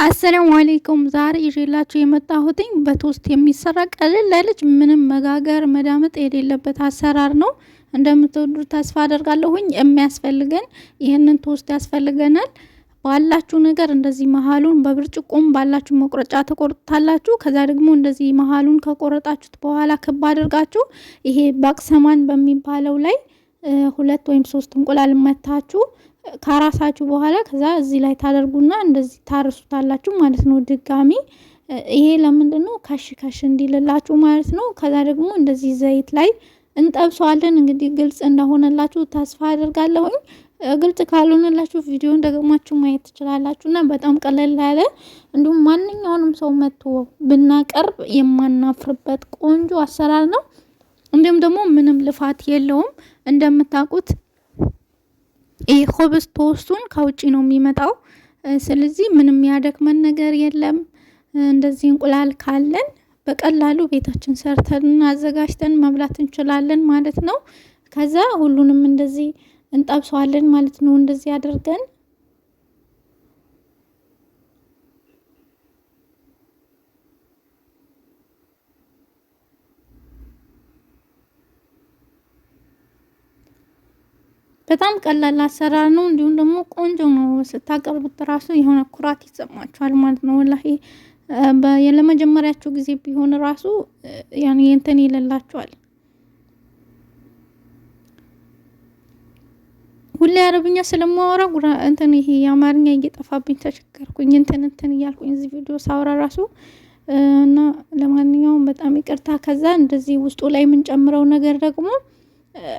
አሰላሙ አለይኩም ዛሬ ይዤላችሁ የመጣሁት በቶስት የሚሰራ ቀለል ያለች ምንም መጋገር መዳመጥ የሌለበት አሰራር ነው። እንደምትወዱት ተስፋ አደርጋለሁኝ። የሚያስፈልገን ይሄንን ቶስት ያስፈልገናል። ባላችሁ ነገር እንደዚህ መሃሉን በብርጭቆም ባላችሁ መቁረጫ ተቆርጣላችሁ። ከዛ ደግሞ እንደዚህ መሃሉን ከቆረጣችሁት በኋላ ክብ አድርጋችሁ ይሄ ባቅሰማን በሚባለው ላይ 2 ወይም 3 እንቁላል መታችሁ ካራሳችሁ በኋላ ከዛ እዚህ ላይ ታደርጉና እንደዚህ ታርሱታላችሁ ማለት ነው። ድጋሚ ይሄ ለምንድነው ካሽ እንዲልላችሁ ማለት ነው። ከዛ ደግሞ እንደዚህ ዘይት ላይ እንጠብሰዋለን። እንግዲህ ግልጽ እንደሆነላችሁ ተስፋ አደርጋለሁኝ። ግልጽ ካልሆነላችሁ ቪዲዮን ደግማችሁ ማየት ትችላላችሁና በጣም ቀለል ያለ እንዲሁም ማንኛውንም ሰው መጥቶ ብናቀርብ የማናፍርበት ቆንጆ አሰራር ነው። እንዲሁም ደግሞ ምንም ልፋት የለውም። እንደምታውቁት ይሄ ኹብዝ ቶስቱን ከውጪ ነው የሚመጣው። ስለዚህ ምንም ያደክመን ነገር የለም። እንደዚህ እንቁላል ካለን በቀላሉ ቤታችን ሰርተን አዘጋጅተን መብላት እንችላለን ማለት ነው። ከዛ ሁሉንም እንደዚህ እንጠብሰዋለን ማለት ነው። እንደዚህ አድርገን በጣም ቀላል አሰራር ነው። እንዲሁም ደግሞ ቆንጆ ነው። ስታቀርቡት ራሱ የሆነ ኩራት ይሰማችኋል ማለት ነው። ወላሂ ለመጀመሪያችሁ ጊዜ ቢሆን ራሱ ያኔ እንትን ይለላችኋል። ሁሌ አረብኛ ስለማወራ እንትን ይሄ የአማርኛ እየጠፋብኝ ተቸገርኩኝ። እንትን እያልኩኝ እዚህ ቪዲዮ ሳወራ ራሱ እና ለማንኛውም በጣም ይቅርታ። ከዛ እንደዚህ ውስጡ ላይ የምንጨምረው ነገር ደግሞ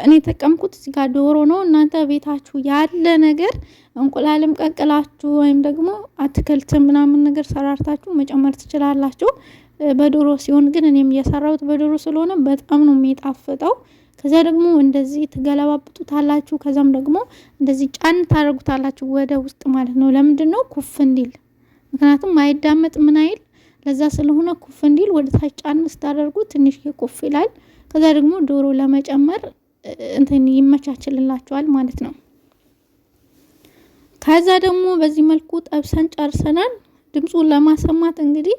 እኔ ተቀምኩት እዚህ ጋር ዶሮ ነው። እናንተ ቤታችሁ ያለ ነገር እንቁላልም ቀቅላችሁ ወይም ደግሞ አትክልት ምናምን ነገር ሰራርታችሁ መጨመር ትችላላችሁ። በዶሮ ሲሆን ግን እኔም እየሰራሁት በዶሮ ስለሆነ በጣም ነው የሚጣፍጠው። ከዛ ደግሞ እንደዚህ ትገለባብጡታላችሁ። ከዛም ደግሞ እንደዚህ ጫን ታደርጉታላችሁ ወደ ውስጥ ማለት ነው። ለምንድነው ኩፍ እንዲል፣ ምክንያቱም አይዳመጥ ምን አይል ለዛ ስለሆነ ኩፍ እንዲል ወደ ታች ጫን ስታደርጉ ትንሽ ኩፍ ይላል። ከዛ ደግሞ ዶሮ ለመጨመር እንትን ይመቻችልላችኋል ማለት ነው። ከዛ ደግሞ በዚህ መልኩ ጠብሰን ጨርሰናል። ድምጹን ለማሰማት እንግዲህ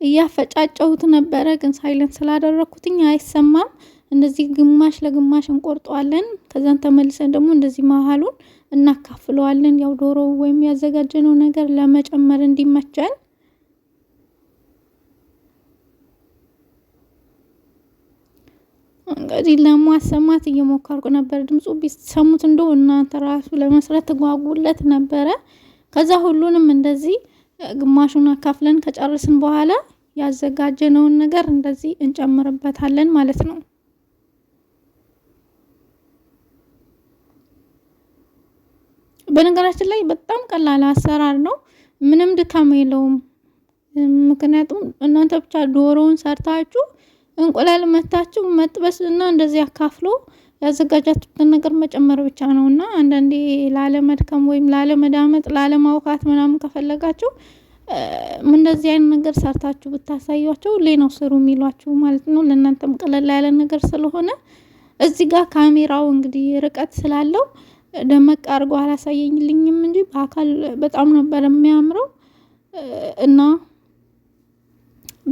እያፈጫጨሁት ነበረ፣ ግን ሳይለንት ስላደረኩትኝ አይሰማም። እንደዚህ ግማሽ ለግማሽ እንቆርጠዋለን። ከዛን ተመልሰን ደግሞ እንደዚህ መሃሉን እናካፍለዋለን። ያው ዶሮ ወይም ያዘጋጀነው ነገር ለመጨመር እንዲመቸን እንግዲህ ለማሰማት እየሞከርኩ ነበር። ድምጹ ቢሰሙት እንደው እናንተ ራሱ ለመስራት ተጓጉለት ነበረ። ከዛ ሁሉንም እንደዚህ ግማሹን አካፍለን ከጨረስን በኋላ ያዘጋጀነውን ነገር እንደዚህ እንጨምርበታለን ማለት ነው። በነገራችን ላይ በጣም ቀላል አሰራር ነው። ምንም ድካም የለውም። ምክንያቱም እናንተ ብቻ ዶሮውን ሰርታችሁ እንቁላል መታችሁ መጥበስና እንደዚህ አካፍሎ ያዘጋጃችሁትን ነገር መጨመር ብቻ ነውና አንዳንዴ ላለመድከም ወይም ላለመዳመጥ ላለማውካት ምናምን ከፈለጋችሁ እንደዚህ አይነት ነገር ሰርታችሁ ብታሳዩአቸው ነው ስሩ የሚሏችሁ ማለት ነው። ለእናንተም ቀለል ያለ ነገር ስለሆነ እዚህ ጋር ካሜራው እንግዲህ ርቀት ስላለው ደመቅ አድርጎ አላሳየኝልኝም እንጂ በአካል በጣም ነበር የሚያምረው እና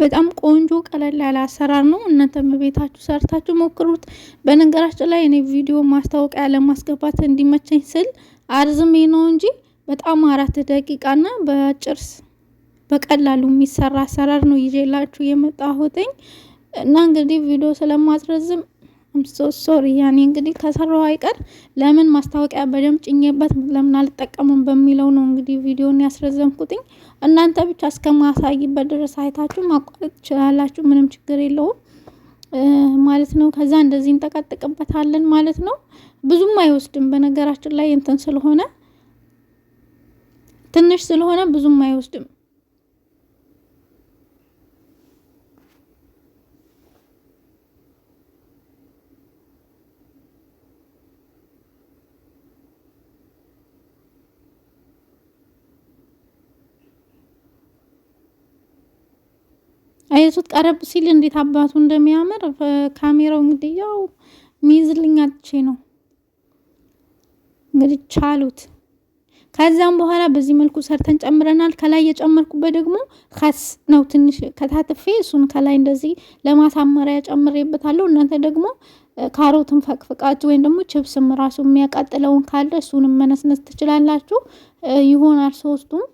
በጣም ቆንጆ ቀለል ያለ አሰራር ነው። እናንተም ቤታችሁ ሰርታችሁ ሞክሩት። በነገራችን ላይ እኔ ቪዲዮ ማስታወቂያ ለማስገባት እንዲመቸኝ ስል አርዝሜ ነው እንጂ በጣም 4 ደቂቃና በቀላሉ የሚሰራ አሰራር ነው ይዤላችሁ የመጣሁትኝ እና እንግዲህ ቪዲዮ ስለማስረዝም ሶሪ ያኔ እንግዲህ ከሰራው አይቀር ለምን ማስታወቂያ በደም ጭኜበት ለምን አልተጠቀምም በሚለው ነው እንግዲህ ቪዲዮን ያስረዘምኩትኝ። እናንተ ብቻ እስከማሳይበት ድረስ አይታችሁ ማቋረጥ ትችላላችሁ፣ ምንም ችግር የለውም ማለት ነው። ከዛ እንደዚህ እንጠቀጥቀበታለን ማለት ነው። ብዙም አይወስድም በነገራችን ላይ እንትን ስለሆነ ትንሽ ስለሆነ ብዙም አይወስድም። አይሱት ቀረብ ሲል እንዴት አባቱ እንደሚያምር ካሜራው እንግዲህ ያው ሚዝልኝ አጥቼ ነው እንግዲህ ቻሉት። ከዛም በኋላ በዚህ መልኩ ሰርተን ጨምረናል። ከላይ የጨመርኩበት ደግሞ ከስ ነው። ትንሽ ከታትፌ እሱን ከላይ እንደዚህ ለማሳመሪያ ጨምሬበታለሁ። እናንተ ደግሞ ካሮትን ፈቅፍቃችሁ ወይም ደግሞ ችብስም ራሱ የሚያቃጥለውን ካለ እሱንም መነስነስ ትችላላችሁ። ይሆናል ሶስቱም።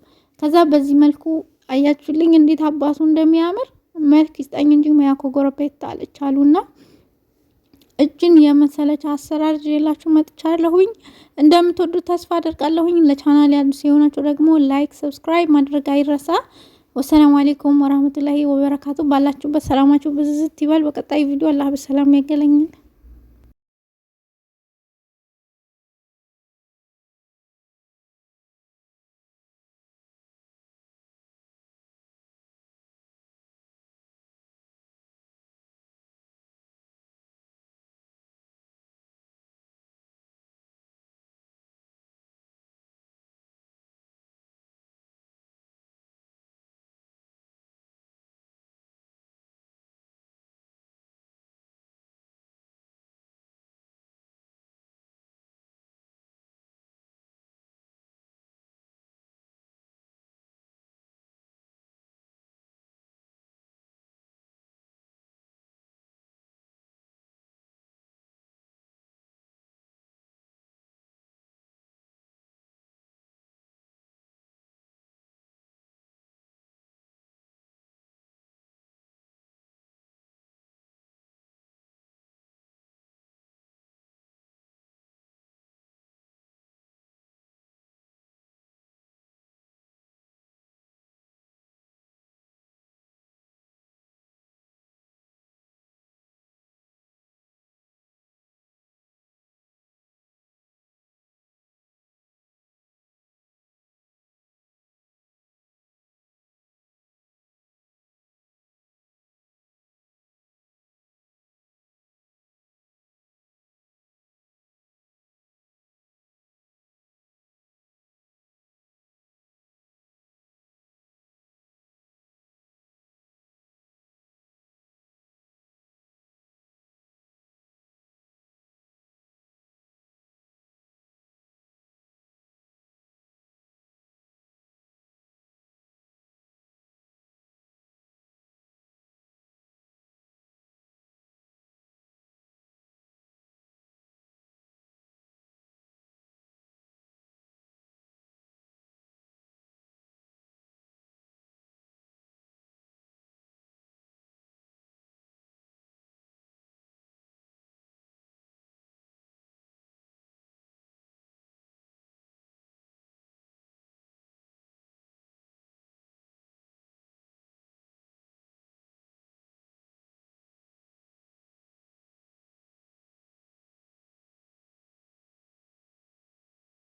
ከዛ በዚህ መልኩ አያችሁልኝ እንዴት አባቱ እንደሚያምር መልክ ይስጠኝ እንጂ ሙያ ከጎረቤት አለቻሉና እጅን የመሰለች አሰራር ይዤላችሁ መጥቻለሁኝ። እንደምትወዱት ተስፋ አደርጋለሁኝ። ለቻናል አዲስ የሆናችሁ ደግሞ ላይክ፣ ሰብስክራይብ ማድረግ አይረሳ። ወሰላሙ አለይኩም ወራህመቱላሂ ወበረካቱ። ባላችሁበት ሰላማችሁ ብዝዝት ይበል። በቀጣይ ቪዲዮ አላህ በሰላም ያገናኘን።